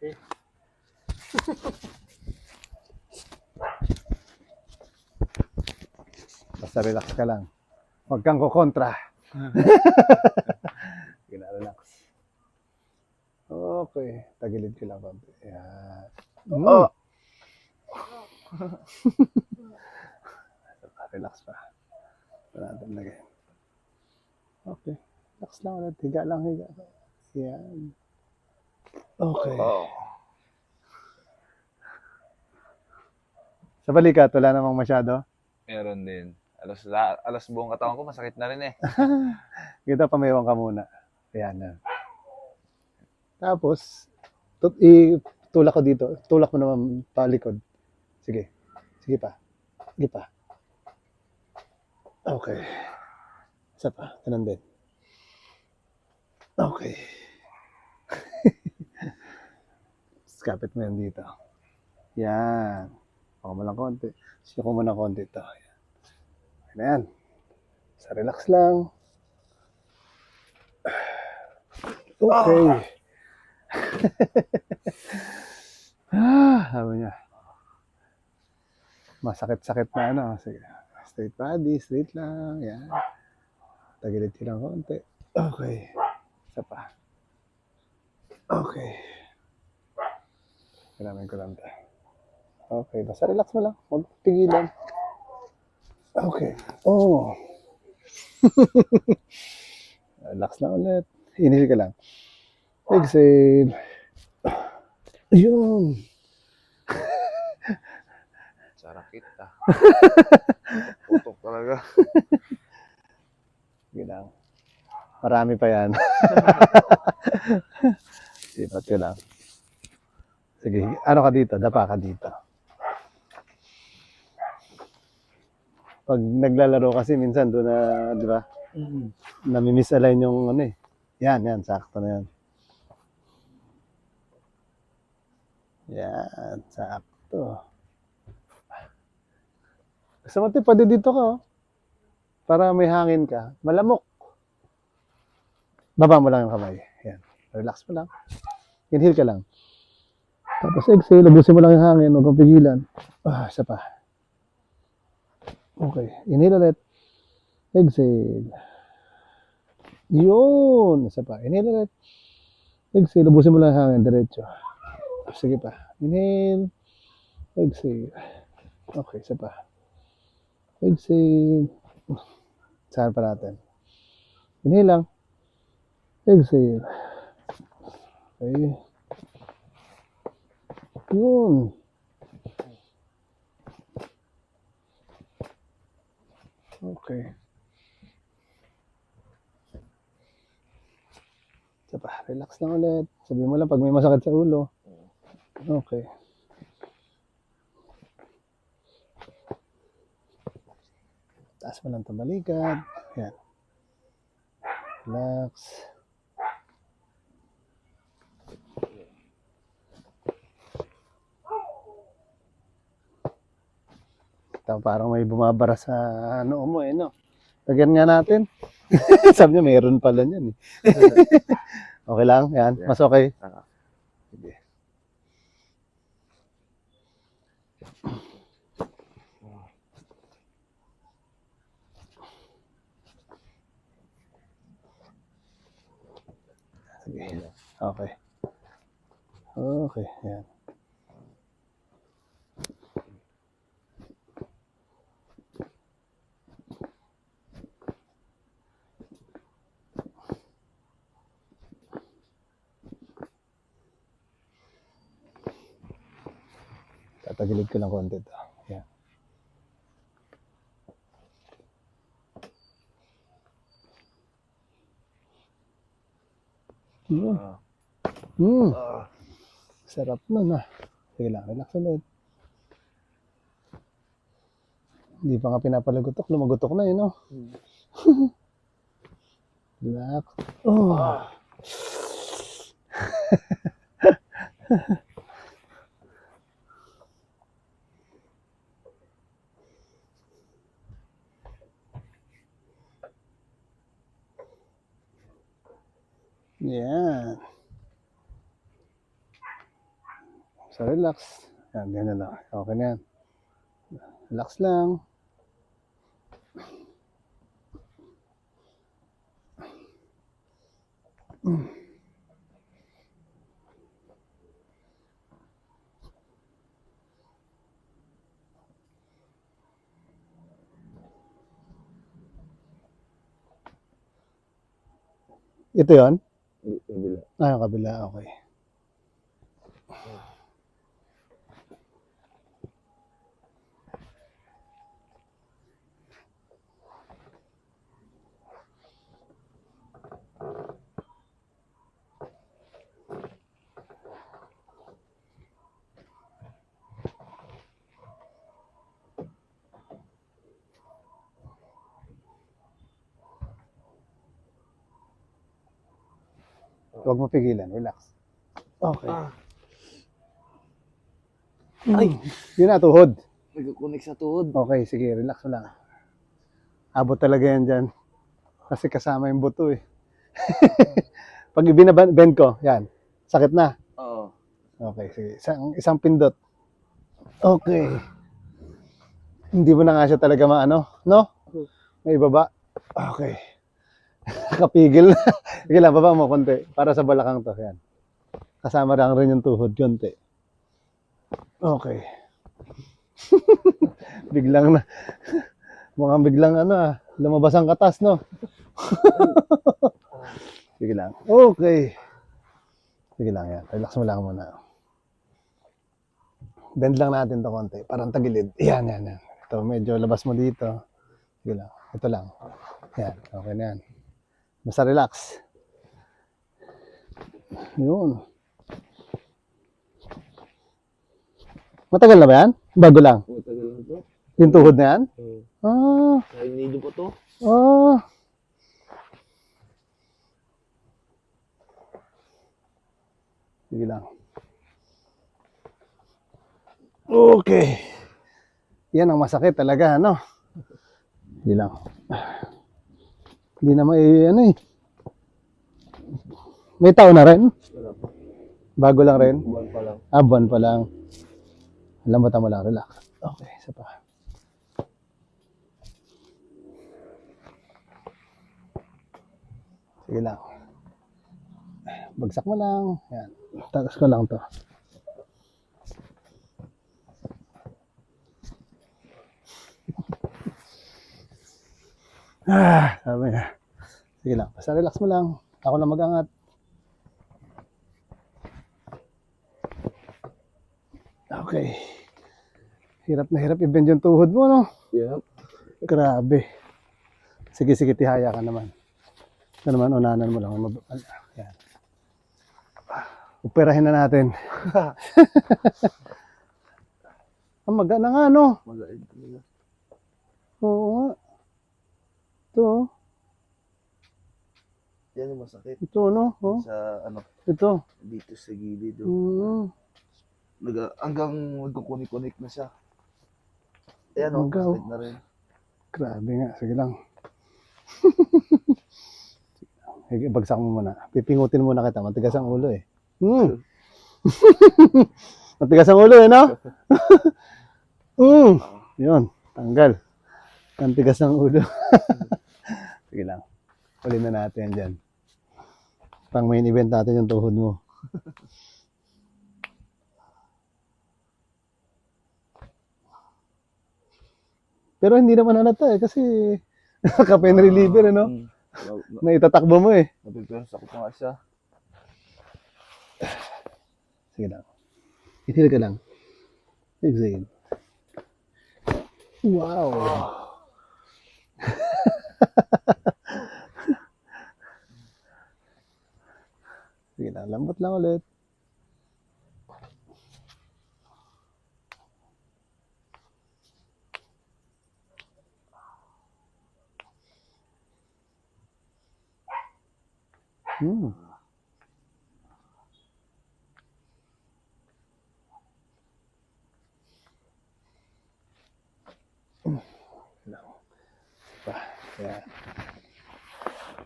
Okay. Basta relax ka lang. Huwag kang kukontra. Relax. Okay. Tagilid ko lang konti. Yan. Oh. Relax pa. Wala natin lagay. Okay. Relax lang ulit. Higa lang, higa. Yan. Okay. Oh. Sa balikat, wala namang masyado. Meron din. Alas buong katawan ko, masakit na rin eh. Kita, pamayawan ka muna. Ayan na. Tapos, tulak ko dito. Tulak mo naman palikod. Sige. Sige pa. Sige pa. Okay. Isa pa. Ganun din. Okay. Kapit mo yan dito. Yan. Ako mo lang konti. Siko mo na konti ito. Yan. Ayan. Sa relax lang. Okay. Sabi niya. Masakit-sakit na ano. Sige. Straight body. Straight lang. Yan. Tagilid ko lang konti. Okay. Isa pa. Okay. Kailangan ko lang ito. Okay. Basta relax mo lang. Huwag pigilan. Okay. Oh. Relax lang ulit. Inhale ka lang. Exhale. Yun. Sarakit ah. Putok talaga. Sige lang. Marami pa yan. Sipat ko lang. Sige, ano ka dito? Dapa ka dito. Pag naglalaro kasi minsan doon na, di ba? Nami-misalign yung ano eh. Yan, sakto na yan. Yan, sakto. Gusto mo ito, pwede dito ka oh. Para may hangin ka. Malamok. Baba mo lang yung kamay. Yan. Relax mo lang. Inhale ka lang. Tapos exhale, ubusin mo lang yung hangin, huwag kang pigilan. Isa pa. Okay, inhale ulit. Exhale. Yun. Isa pa. Inhale ulit. Exhale, ubusin mo lang yung hangin, diretso. Sige pa. Inhale. Exhale. Okay, isa pa. Exhale. Saan pa natin? Inhale lang. Exhale. Okay. Yun. Okay. Isa pa. Relax lang ulit. Sabi mo lang pag may masakit sa ulo. Okay. Taas mo lang itong balikat. Yan. Relax. Ito, parang may bumabara sa noo mo eh, no? Lagyan nga natin. Sabi niya, mayroon pala niyan eh. Okay lang? Yan. Yeah. Mas okay? Sige. Sige. Okay. Okay. Yan. Tatagilid ko lang konti ito. Yan. Yun. Sarap nun ah. Sige lang, relax ulit. Hindi pa nga pinapalagutok, lumagutok na no? Relax. Oh. Yan. So, relax. Yan, ganyan lang. Okay na yan. Relax lang. Ito yon. Yung kabila. Okay. Huwag mo pigilan. Relax. Okay. Ay! Yun na, tuhod. Nagkukunik sa tuhod. Okay, sige. Relax mo lang. Abot talaga yan dyan. Kasi kasama yung buto eh. Pag ibinabend ko, yan. Sakit na. Oo. Okay, sige. Isang pindot. Okay. Hindi mo na nga siya talaga maano, no? May ibaba. Okay. Kapigil na. Sige lang, baba mo konti. Para sa balakang to. Yan. Kasama lang rin yung tuhod, konti. Okay. Biglang na. Mukhang biglang lumabas ang katas, no? Sige lang. Okay. Sige lang yan. Relax mo lang muna. Bend lang natin to konti. Parang tagilid. Yan. Ito, medyo labas mo dito. Sige lang. Ito lang. Yan. Okay na yan. Basta relax. Yun. Matagal na ba yan? Bago lang. Matagal na to. Yung tuhod na yan? Kaya nido pa to. Sige lang. Okay. Yan ang masakit talaga, ano? Sige lang. Hindi na may, May tao na rin? Bago lang rin? Buwan pa lang. Buwan pa lang. Lambutan mo lang, relax. Okay, isa pa. Sige lang. Bagsak mo lang. Yan. Tagas ko lang to. Sabi niya. Sige lang. Basta relax mo lang. Ako lang mag-angat. Okay. Hirap na hirap i-bend yung tuhod mo, no? Yep. Grabe. Sige, tihaya ka naman. Ito naman, unanan mo lang. Yan. Operahin na natin. Ang magana nga, no? Magain talaga. Oo nga. Ito, Yan yung masakit. ito, no? Oh, Sa ito. dito sa gilid. Hanggang magkukunik-kunik na siya. Ayan masakit na rin. Grabe nga. Sige lang. Sige, bagsak mo muna. Pipingutin muna kita. Matigas ang ulo eh. Matigas ang ulo eh, no? Yun. Tanggal. Ang tigas ng ulo. Sige lang. Uli na natin dyan. Pang main event natin yung tuhod mo. Pero hindi naman halata eh. Kasi naka-pain reliever eh, no? Naitatakbo mo eh. Napipiros ako pa nga siya. Sige lang. Itil ka lang. Exhale. Wow. Sige lang. Lambot lang ulit. Yan.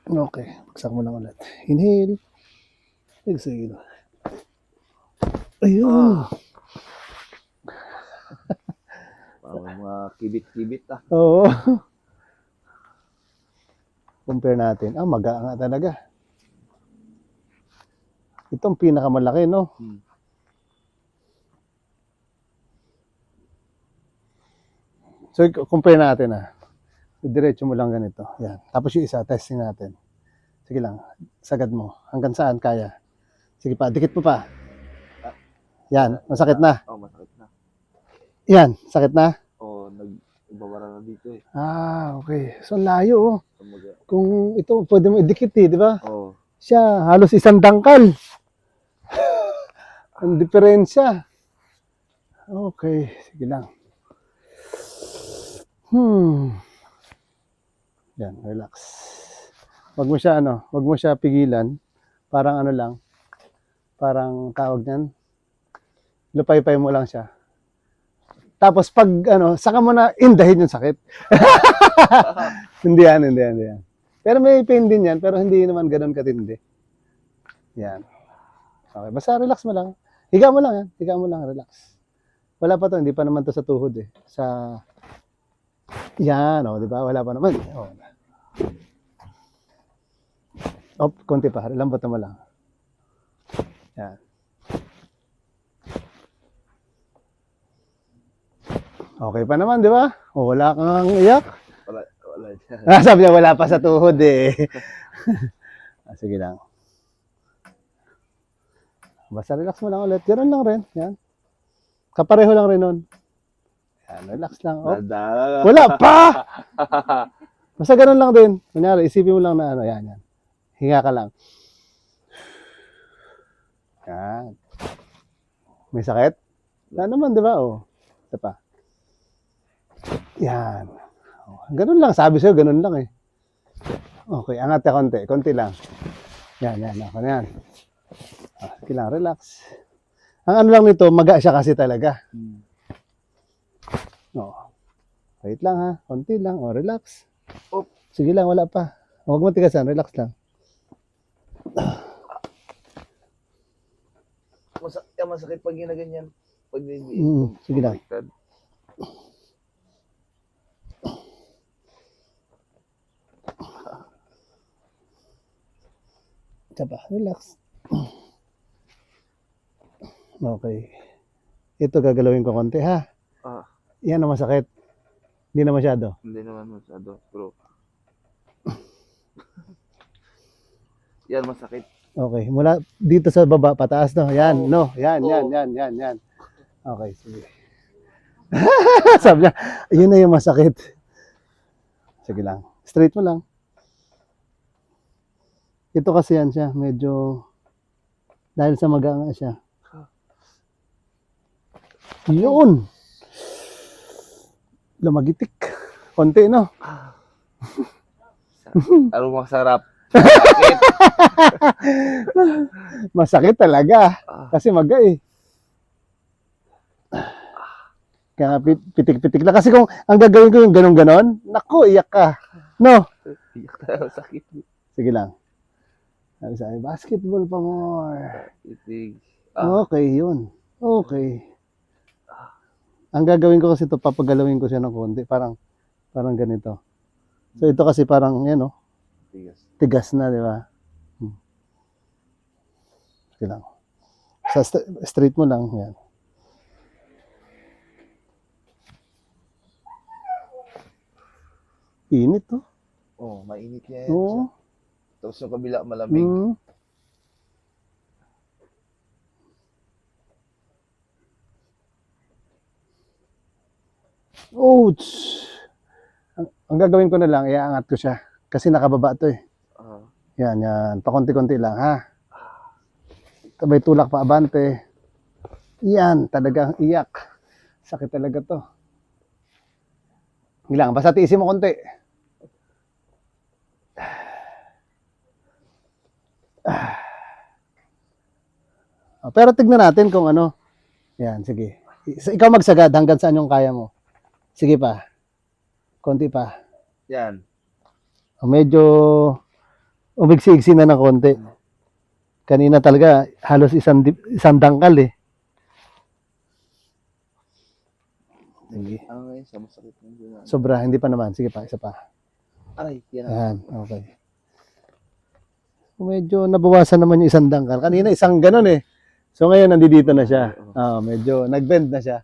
Okay. Bagsak mo lang ulit. Inhale. Exhale. Ayun. Mga kibit-kibit ah. Oo. Compare natin. Maga nga talaga. Ito ang pinakamalaki, no? Hmm. So, compare natin Diretso mo lang ganito. Yan. Tapos yung isa, testing natin. Sige lang. Sagad mo. Hanggang saan kaya? Sige pa. Dikit mo pa. Yan. Masakit na. Masakit na. Yan. Sakit na. Nag-ibabara na dito eh. Okay. So, ang layo, oh. Kumaga. Kung ito, pwede mo idikit di ba? Oo. Siya, halos isang dangkal. Ang diferensya. Okay. Sige lang. Yan, relax. Wag mo siya pigilan. Parang lang, parang tawag niyan. Lupay-pay mo lang siya. Tapos pag saka mo na indahin yung sakit. Hindi yan. Pero may pain din yan, pero hindi naman ganoon katindi. Yan. Okay, basta relax mo lang. Higa mo lang, relax. Wala pa to, hindi pa naman to sa tuhod eh. Yan, di ba? Wala pa naman. Konti pa. Lambot mo lang. Yan. Okay pa naman, di ba? Wala kang iyak. Wala dyan. Sabi niya, wala pa sa tuhod eh. Sige lang. Basta relax mo lang ulit. Ganun lang rin. Yan. Kapareho lang rin nun. Yan, relax lang. Wala pa! Basta ganun lang din. Kunyari, isipin mo lang na yan. Hinga ka lang. Yan. May sakit? Wala naman, di ba? Ito pa. Yan. Ganun lang. Sabi sa'yo, ganun lang eh. Okay, angat ka konti. Konti lang. Yan. Ako na yan. Sige lang, relax. Ang lang nito, maga siya kasi talaga. Wait lang ha. Konti lang. Relax. Sige lang, wala pa. Huwag mo tigasan. Relax lang. Masakit pag ginaganyan. Pag sige lang. Tsaba, relax. Okay. Ito gagalawin ko konti ha. Yan ang masakit. Hindi na masyado. Hindi naman masyado, bro. Yan, masakit. Okay. Mula dito sa baba, pataas no. Yan, no. Yan. Okay, sige. Sabi niya, yun na yung masakit. Sige lang. Straight mo lang. Ito kasi yan siya. Medyo, dahil sa maga nga siya. Yun. Lumagitik. Konti, no? Ano masarap? Masakit. Masakit talaga. Kasi maga eh. Kaya nga pitik-pitik lang. Kasi kung ang gagawin ko yung ganon-ganon, naku, iyak ka. No? Iyak tayo, sakit. Sige lang. Sabi, basketball pa more. Itig. Okay, yun. Okay. Ang gagawin ko kasi ito, papagalawin ko siya ng konti. Parang ganito. So ito kasi parang, tigas na, di ba? Sige lang. Sa straight mo lang, yan. Init, to. Mainit yan. Oo. Tapos yung kabila malamig. Ang gagawin ko na lang, iaangat ko siya. Kasi nakababa to eh. Yan. Pakunti-kunti lang, ha? Sabay tulak pa abante. Yan, talagang iyak. Sakit talaga to. Hilang, basta tiisin mo konti. Pero tignan natin kung ano. Yan, sige. Ikaw magsagad hanggang saan yung kaya mo. Sige pa. Konti pa. Yan. Medyo umigsi-igsi na ng konti. Kanina talaga halos isang dangkal eh. Sige. Ano ngayon, sa masakit ng gano'n. Sobra, hindi pa naman. Sige pa, isa pa. Aray, yan na. Yan, okay. Medyo nabawasan naman yung isang dangkal. Kanina isang ganun eh. So ngayon nandito na siya. Medyo nag-bend na siya.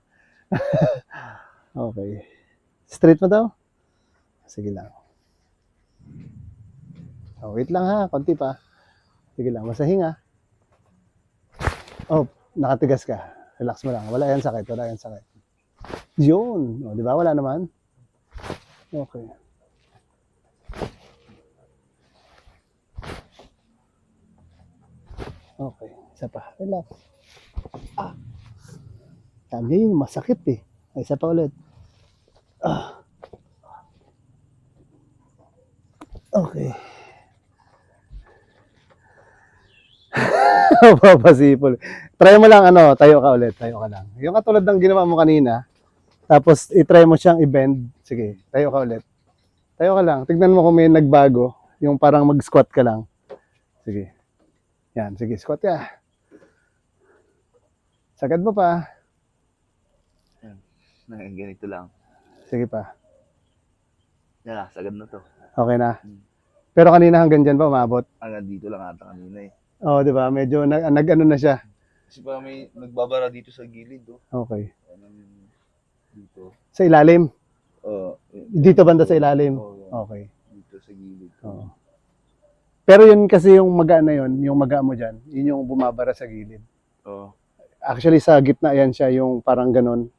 Okay. Straight mo daw? Sige lang. Wait lang ha, konti pa. Sige lang, masahinga. Nakatigas ka. Relax mo lang. Wala yan sakit, wala yan sakit. Yun. Di ba? Wala naman. Okay. Okay, isa pa. Relax. Tama yun, masakit eh. Ay, isa pa ulit. Okay. Papasipol. Try mo lang tayo ka ulit, tayo ka lang. Yung katulad ng ginawa mo kanina, tapos i-try mo siyang i-bend. Sige, tayo ka ulit. Tayo ka lang. Tignan mo kung may nagbago. Yung parang mag-squat ka lang. Sige. Yan, sige, squat ka. Sagad mo pa. Ganito lang. Sige pa. Yan na, sagad na to. Okay na. Pero kanina hanggang dyan ba umabot? Hanggang dito lang ata kanina eh. Oo, di ba? Medyo nag-ano na siya. Kasi pa may nagbabara dito sa gilid, oh. Okay. Dito. Sa ilalim? Dito Banda sa ilalim? yan. Okay. Dito sa gilid. Oo. Pero yun kasi yung maga na yun, yung maga mo dyan, yun yung bumabara sa gilid. Oo. Actually, sa gitna yan siya, yung parang ganon.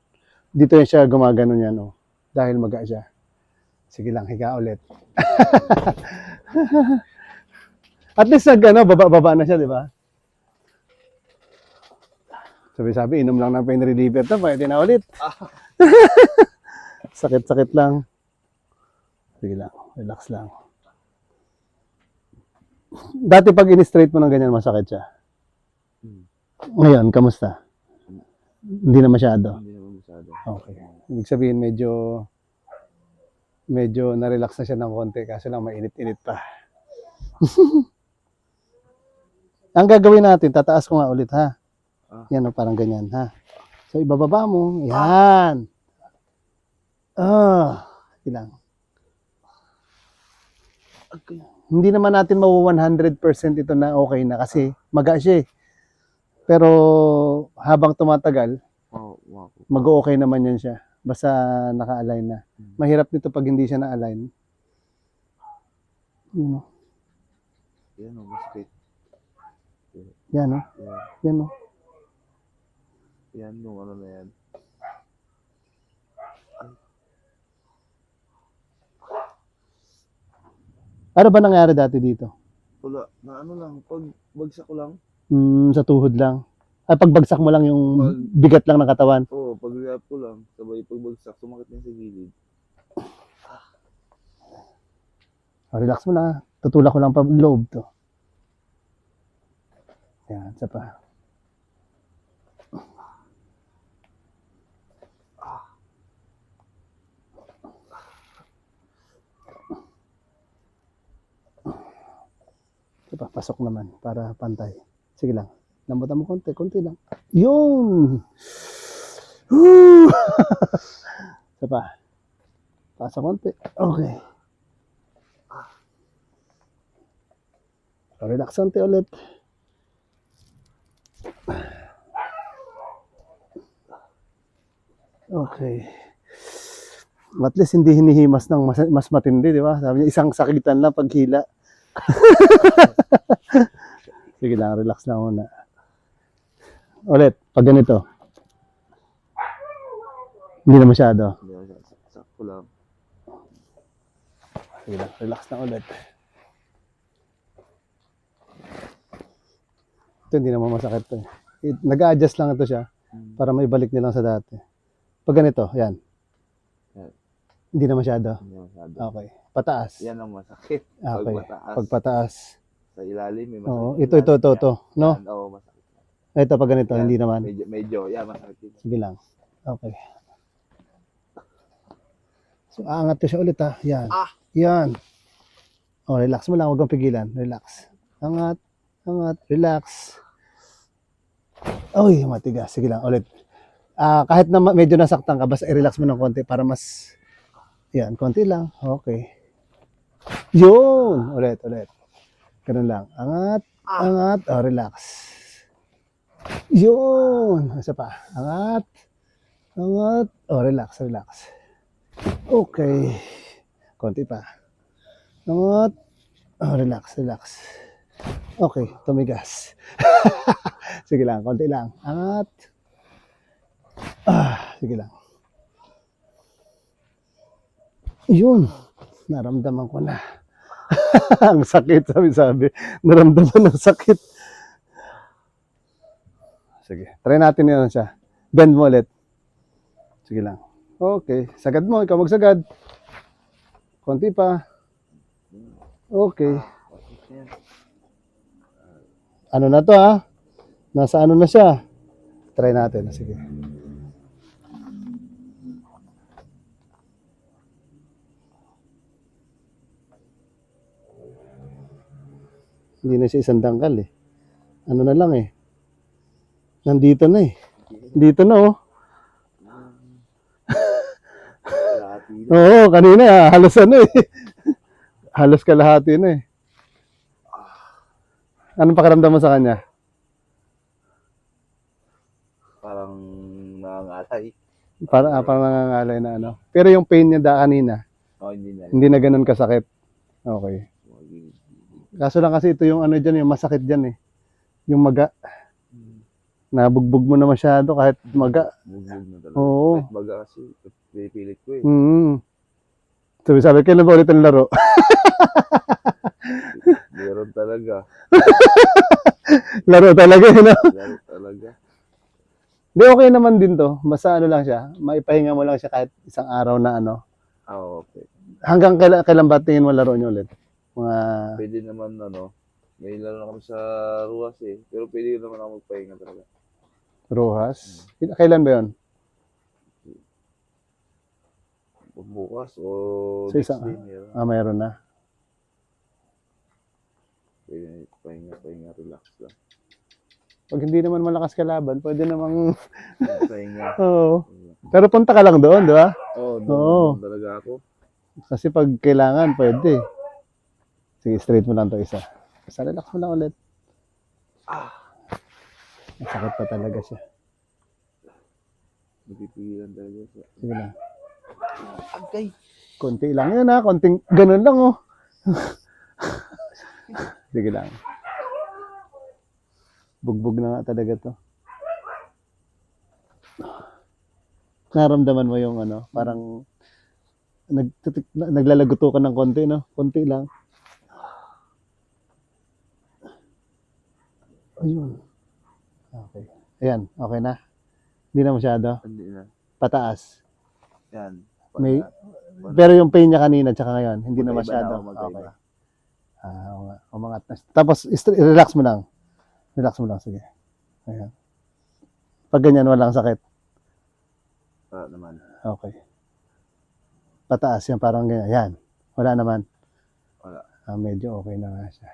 Dito yan siya gumaganon yan, oh. Dahil maga siya. Sige lang, higa ulit. At least baba na siya, di ba? Sabi, inom lang ng pain reliever to, pwede na ulit. Sakit-sakit lang. Sige lang, relax lang. Dati pag in-straight mo ng ganyan, masakit siya. Ngayon, kamusta? Hindi na masyado. Hindi naman masyado. Okay. Ibig sabihin, medyo na-relax na siya ng konti, kaso lang mainit-init pa. Ang gagawin natin, tataas ko nga ulit, ha? Yan, parang ganyan, ha? So, ibababa mo. Yan. Ilang. Hindi naman natin mawu 100% ito na okay na kasi maga siya eh. Pero habang tumatagal, mag-okay naman yan siya. Basta naka-align na. Mahirap nito pag hindi siya na-align. Yan o, masakit. Yan o. Yan o. Yan yung ano na yan. Ano ba nangyari dati dito? Wala, na ano lang, pag bagsak ko lang. Sa tuhod lang. Pagbagsak mo lang yung bigat lang ng katawan. Oo, pag react ko lang, sabay pagbagsak, sumakit na sa gilid. Relax mo na. Tutulak ko lang pa loob to. Yan, isa pa. Isa pa, pasok naman para pantay. Sige lang. Lambutan mo konti lang. Yung! Isa pa. Pasok konti. Okay. Relax konti ulit. Okay. At least hindi hinihimas ng mas matindi, di ba? Sabi niya, isang sakitan lang paghila. Sige lang, relax lang muna. Ulit, pag ganito. Hindi na masyado. Hindi ako sakto lang. Sige lang, relax lang ulit. Ito hindi naman masakit to. Nag-a-adjust lang ito siya para maibalik nilang sa dati. Pag ganito, yan. Hindi na masyado. Hindi masyado. Okay. Pataas. Yan ang masakit. Okay. Pag Pag pataas. sa ilalim, may Oo, masakit. ito. No? Oo, masakit. Ito pag ganito, Yan, hindi naman. Medyo, yan, masakit yun. Sige lang. Okay. So, aangat ko siya ulit ha. Yan. Yan. Oh, relax mo lang. Huwag kang pigilan. Relax. Angat. Relax. Uy, matigas. Sige lang. Ulit. Kahit na medyo nasaktan ka, basta i-relax mo ng konti para mas, yan, konti lang. Okay. Yun! Ulit. Ganun lang. Angat, angat, relax. Yun! Isa pa. Angat, angat, relax. Okay. Konti pa. Angat, relax. Okay, tumigas. Sige lang, konti lang. Angat. Sige lang. Yun. Naramdaman ko na. Ang sakit, sabi. Naramdaman ng sakit. Sige, try natin yun siya. Bend mo ulit. Sige lang. Okay, sagad mo. Ikaw magsagad. Konti pa. Okay. Ano na to ha? Nasa ano na siya? Try natin. Sige. Hindi na siya isang dangkal eh. Ano na lang eh. Nandito na eh. Dito na oh. Oo, kanina halos ano eh. Halos kalahati na eh. Anong pakiramdam mo sa kanya? Parang nangangalay. Parang nangangalay na ano. Pero yung pain niya kanina, hindi na ganun kasakit. Okay. Kaso lang kasi ito yung ano dyan, yung masakit dyan eh. Yung maga. Nabugbog mo na masyado kahit maga. Bugbog na talaga. Oo. Kahit baga kasi, pipilit ko eh. Sabi, kailan ba ulit ang laro? Meron talaga. Laro talaga yun, no? Laro talaga. Di, okay naman din to. Basta ano lang siya, maipahinga mo lang siya kahit isang araw na ano. Okay. Hanggang kailan ba tingin mo laro niyo ulit? Mga Pwede naman may laro na kami sa Ruas eh. Pero pwede naman ako magpahinga talaga. Rojas? Kailan ba yun? Bukas o Sa next isang- day meron. Mayroon na. Pwede pahinga, relax lang. Pag hindi naman malakas kalaban, pwede namang, Pahinga. oo. Pero punta ka lang doon, di ba? Oo, Oo. doon talaga ako. Kasi pag kailangan, pwede. Sige, straight mo lang to isa. Basta relax mo lang ulit. Masakit pa talaga siya. Napipigilan talaga siya. Sige lang. Agay! Konti lang yun ha. Konting, ganun lang oh. Sige lang. Bugbog na nga talaga to. Naramdaman mo yung ano, parang naglalaguto ka ng konti, no? Konti lang. Ayun. Okay. Ayan, okay na. Hindi na masyado. Hindi na. Pataas. Yan. May, pero yung pain niya kanina tsaka ngayon, hindi na Magkaiba masyado. na ako, magkaiba. Okay. Oo nga. Umangat na. Tapos, relax mo lang. Relax mo lang, sige. Ayan. Pag ganyan, walang sakit. Wala naman. Okay. Pataas yan, parang ganyan. Yan. Wala naman. Wala. Medyo okay na nga siya.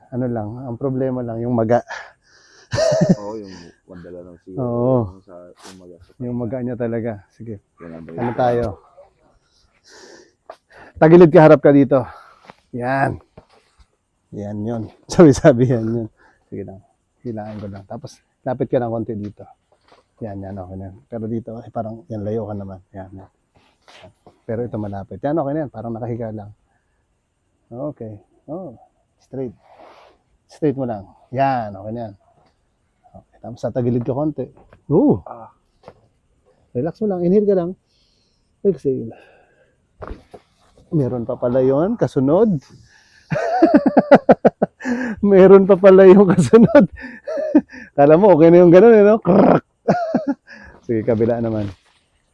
Ano lang, ang problema lang, yung maga. Oo, yung wandala ng siguro. Oo. Yung maga. Yung maga niya talaga. Sige. Yan, Ano tayo? Tagilid ka, harap ka dito. Yan. Yan yun. Sabi yan yun. Sige lang. Hilaan ko lang. Tapos, lapit ka ng konti dito. Yan, okay na yan. Pero dito, parang yan, layo ka naman. Yan. Pero ito malapit. Yan, okay na yan. Parang nakahiga lang. Okay. Straight. Straight mo lang. Yan, okay na yan. Okay. Tapos, tatagilid ka konti. Relax mo lang. Inhale ka lang. Exhale. Meron pa pala yun, kasunod. Meron pa pala yung kasunod. Kala mo, okay na yung ganun, eh, no? Sige, kabila naman.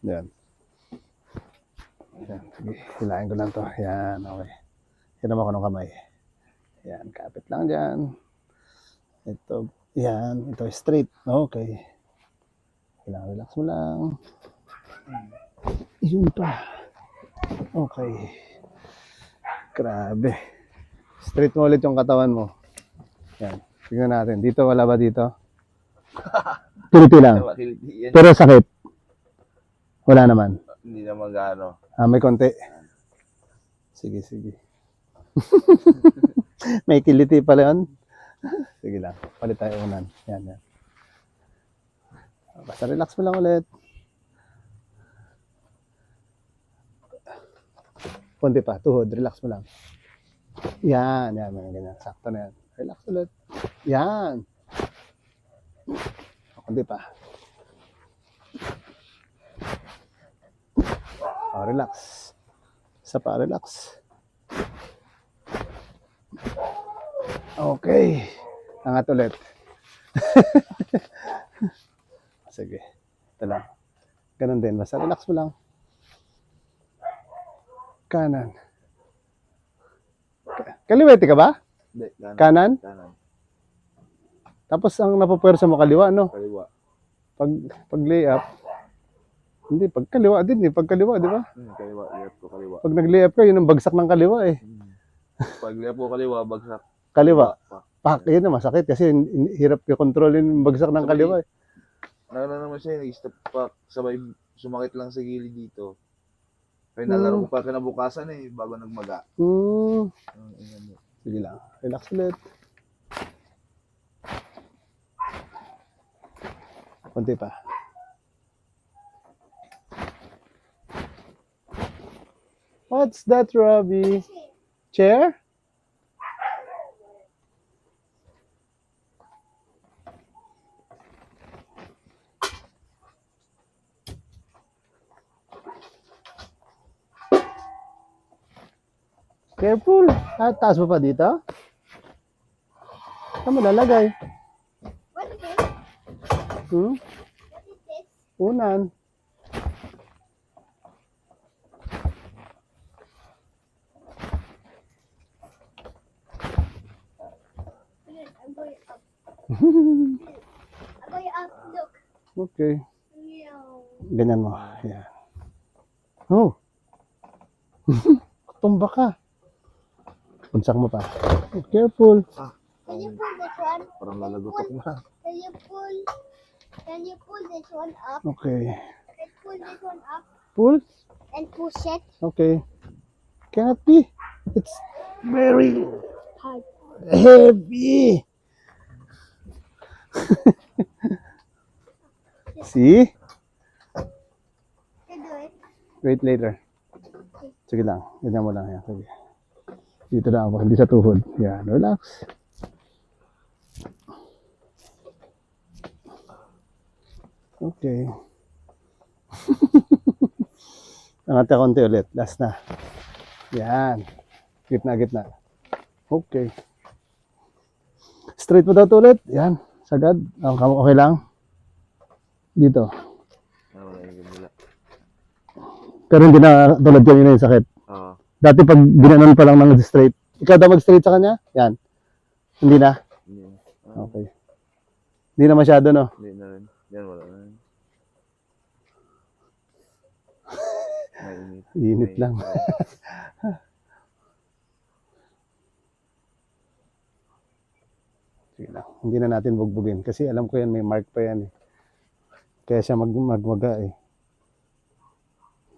Yan. Yan. Sige, hilahin ko lang to. Yan, okay. Hiram ako ng kamay. Yan, kapit lang dyan. Ito, yan. Ito, straight. Okay. Relax mo lang. Yun pa. Okay. Grabe. Straight mo ulit yung katawan mo. Yan. Tingnan natin. Dito, wala ba dito? Kiliti lang. Kiliti yan. Pero sakit. Wala naman. Hindi naman gaano. May konti. Sige, sige. May kiliti pala yun. Sige lang. Palit tayo unan. Yan, yan. Basta relax mo lang ulit. Konti pa. Tuhod. Relax mo lang. Yan. Yan. Ganyan. Sakto na yan. Relax ulit. Yan. Konti pa. Relax. Isa pa, relax. Okay. Angat ulit. Sige. Ito lang. Ganun din. Basta relax mo lang. Kanan. Kaliwete ka ba? Hindi, Kanan? Kanan. Tapos ang napapwersa mo kaliwa, no? Kaliwa. Pag lay up, hindi, pag kaliwa din eh. Pag kaliwa, di ba? Kaliwa. Left ko kaliwa. Pag nag-lay up ka, yun ang bagsak ng kaliwa eh. Pag left ko kaliwa, bagsak. Kaliwa. Pa. Pak, yun na masakit kasi hirap i-controlin yung bagsak ng kaliwa eh. Naman siya, nag-stop pa. Sabay sumakit lang sa gilid dito. Kaya nalaro ko pa kinabukasan eh, bago nagmaga. Sige lang. Relax ulit. Konti pa. What's that, Robbie? Chair? Careful. Taas mo pa dito? Saan mo lalagay? What is this? Hmm? What is this? Unan. I'm going up. I'm going up. Look. Okay. No. Ganyan mo. Yan. Oh. Tumba ka. Punsak mo pa. Oh, careful. Can you pull this one? Parang lalagotok na. Can you pull? Can you pull this one up? Okay. Can you pull this one up Pull. and push it? Okay. Cannot be. It's very Hard. heavy. See? You do it. Wait later. Sige lang. Ganyan mo lang. Yan. Sige. Dito na ako. Hindi sa tuhod. Yan. Relax. Okay. Angat ka konti ulit. Last na. Yan. Gitna, gitna. Okay. Straight mo daw to ulit. Yan. Sagad. Okay lang. Dito. Wala yung gabila. Pero hindi na tulad kanina yung sakit. Oo. Dati pag ginanon pa lang ng straight. Ikaw daw mag-straight sa kanya? Yan. Hindi na? Hindi na. Okay. Hindi na masyado, no? Hindi na rin. Yan, wala na rin. Mainit. Init lang. Sige lang. Hindi na natin bugbugin. Kasi alam ko yan, may mark pa yan eh. Kaya siya magmaga eh.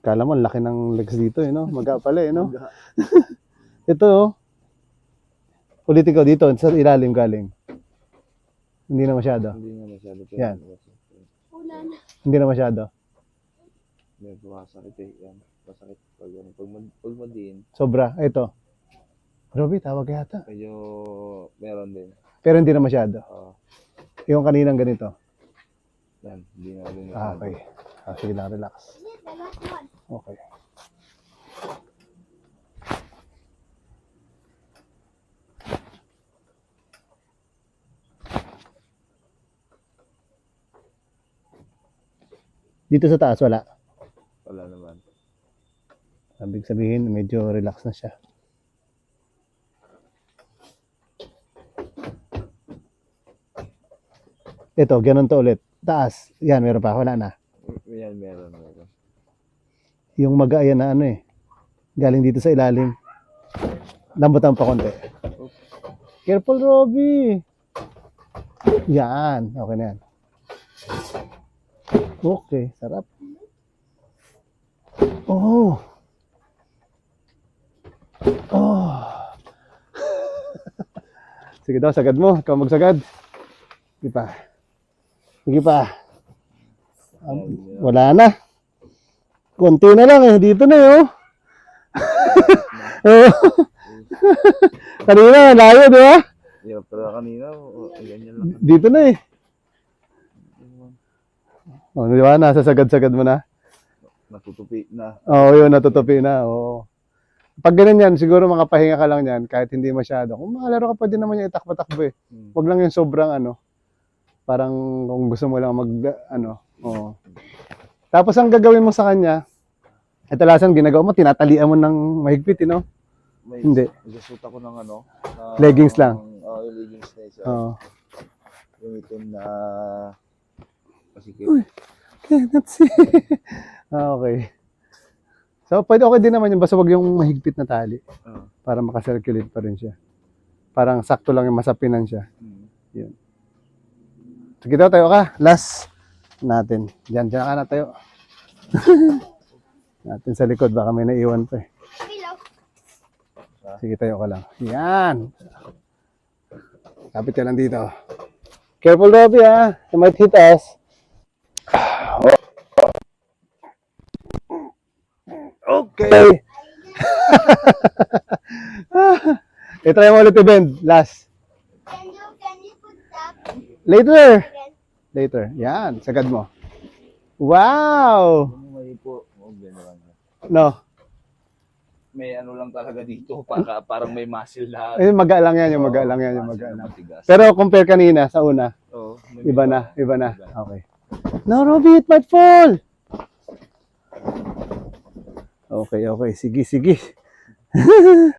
Kala mo, ang laki ng legs dito eh, no? Maga pala eh, no? Ito, oh. Ulitin ko dito, sa ilalim galing. Hindi na masyado. Hindi na masyado. Yan. Ulan. Hindi na masyado. Medyo masakit eh. Yan. Masakit pag ano. Pag madiin, Sobra. Ito. Robby, tawag yata. medyo meron din. Pero hindi na masyado. Oo. Yung kaninang ganito. Yan. Hindi na rin. Okay. Sige lang, relax. This is the last one. Okay. Dito sa taas, wala. Wala naman. Ibig sabihin, medyo relax na siya. Ito, ganun to ulit. Taas. Yan, meron pa. Wala na. Yan, meron. Yung maga, yan na ano eh. Galing dito sa ilalim. Lambutan pa konti. Careful, Robby. Yan. Okay na yan. Okay, sarap. Oh. Oh. Sige daw, sagad mo. Ikaw magsagad. Sige pa. Sige pa. Wala na. Konti na lang eh. Dito na eh, oh. Oh. Kanina, layo, di ba? Hirap talaga kanina. Ganyan lang. Dito na eh. Oh, di ba? Nasa sagad-sagad mo na. Natutupi na. Oo, yun, natutupi na. Oo. Pag ganun yan, siguro makapahinga ka lang yan kahit hindi masyado. Kung makalaro ka, pwede naman yung itakbo-takbo eh. Huwag lang yung sobrang ano, parang kung gusto mo lang oo. Tapos ang gagawin mo sa kanya, etalasan ginagawa mo, tinatalian mo ng mahigpit, no? Hindi. Nagsusuot ako ng ano. Leggings lang. Oo, yung leggings na isa. Oo. Gamitin na masikip. Okay, that's it. Okay. So, okay din naman yung basta wag yung mahigpit na tali Oo. para makasirculate pa rin siya. Parang sakto lang yung masapinan siya. Yun. Sige daw, tayo ka. Last natin. Diyan ka na tayo. Natin sa likod, baka may naiwan pa eh. Below. Sige, tayo ka lang. Yan. Kapit ka lang dito. Careful, Robbie, ha. You might hit us. Okay. I-try mo ulit i-bend. Last. Can you put that Later. again? Later. Yan. Sagad mo. Wow. May po. Ganyan lang. No. May ano lang talaga dito. Parang may muscle na. Eh, maga lang yan. Yung maga lang yan. Yung maga lang. Matigas. Pero compare kanina sa una. Oo, Iba na. Iba na. Okay. No, Robbie, it might fall. Okay, okay. Sige, sige.